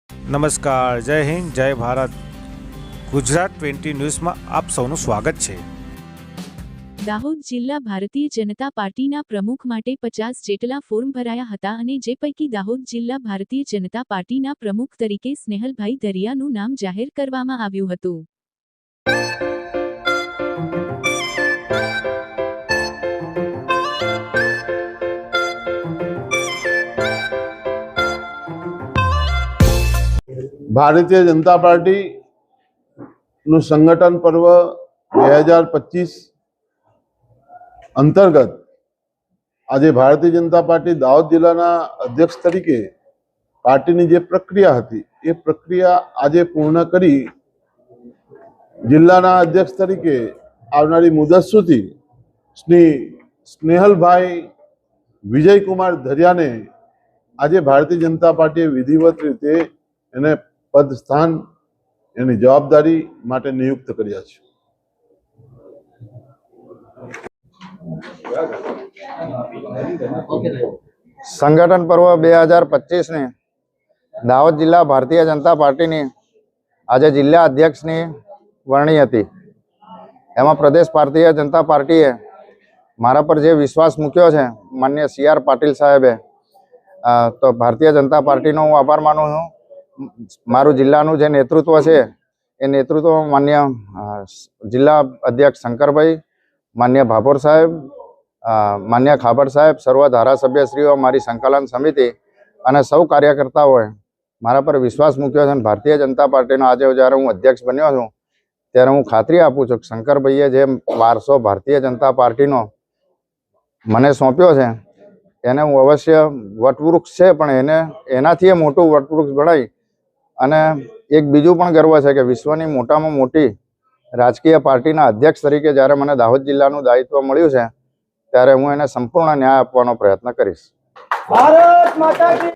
નમસ્કાર, જય હિન્દ, જય ભારત. ગુજરાત 20 ન્યૂઝમાં આપ સૌનું સ્વાગત છે. દાહોદ જિલ્લા ભારતીય જનતા પાર્ટીના પ્રમુખ માટે 50 જેટલા ફોર્મ ભરાયા હતા અને જે પૈકી દાહોદ જિલ્લા ભારતીય જનતા પાર્ટીના પ્રમુખ તરીકે સ્નેહલભાઈ દરિયાનું નામ જાહેર કરવામાં આવ્યું હતું. ભારતીય જનતા પાર્ટીનું સંગઠન પર્વ 2025 અંતર્ગત આજે ભારતીય જનતા પાર્ટી દાહોદ જિલ્લાના અધ્યક્ષ તરીકે પાર્ટીની જે પ્રક્રિયા હતી એ પ્રક્રિયા આજે પૂર્ણ કરી જિલ્લાના અધ્યક્ષ તરીકે આવનારી મુદત સુધી શ્રી સ્નેહલભાઈ વિજયકુમાર ધરિયાને આજે ભારતીય જનતા પાર્ટીએ વિધિવત રીતે એને પદ સ્થાન એની જવાબદારી માટે નિયુક્ત કર્યા છે. સંગઠન પર્વ 2025 ની દાહોદ જિલ્લા ભારતીય જનતા પાર્ટીની આજે જિલ્લા અધ્યક્ષની વરણી હતી. એમાં પ્રદેશ ભારતીય જનતા પાર્ટીએ મારા પર જે વિશ્વાસ મૂક્યો છે માન્ય CR પાટીલ સાહેબે, તો ભારતીય જનતા પાર્ટીનો હું આભાર માનું છું. મારું જિલ્લાનું જે નેતૃત્વ છે એ નેતૃત્વ માન્ય જિલ્લા અધ્યક્ષ શંકરભાઈ, માન્ય ભાભોર સાહેબ, માન્ય ખાબડ સાહેબ, સર્વ ધારાસભ્યશ્રીઓ, મારી સંકલન સમિતિ અને સૌ કાર્યકર્તાઓએ મારા પર વિશ્વાસ મૂક્યો છે. અને ભારતીય જનતા પાર્ટીનો આજે જ્યારે હું અધ્યક્ષ બન્યો છું ત્યારે હું ખાતરી આપું છું કે શંકરભાઈએ જે વારસો ભારતીય જનતા પાર્ટીનો મને સોંપ્યો છે એને હું અવશ્ય વટવૃક્ષ છે પણ એનાથી એ મોટું વટવૃક્ષ બનાવી અને એક બીજું પણ ગર્વ છે કે વિશ્વની મોટામાં મોટી રાજકીય પાર્ટીના અધ્યક્ષ તરીકે જ્યારે મને દાહોદ જિલ્લાનું દાયિત્વ મળ્યું છે ત્યારે હું એને સંપૂર્ણ ન્યાય આપવાનો પ્રયત્ન કરીશ. ભારત માતા કી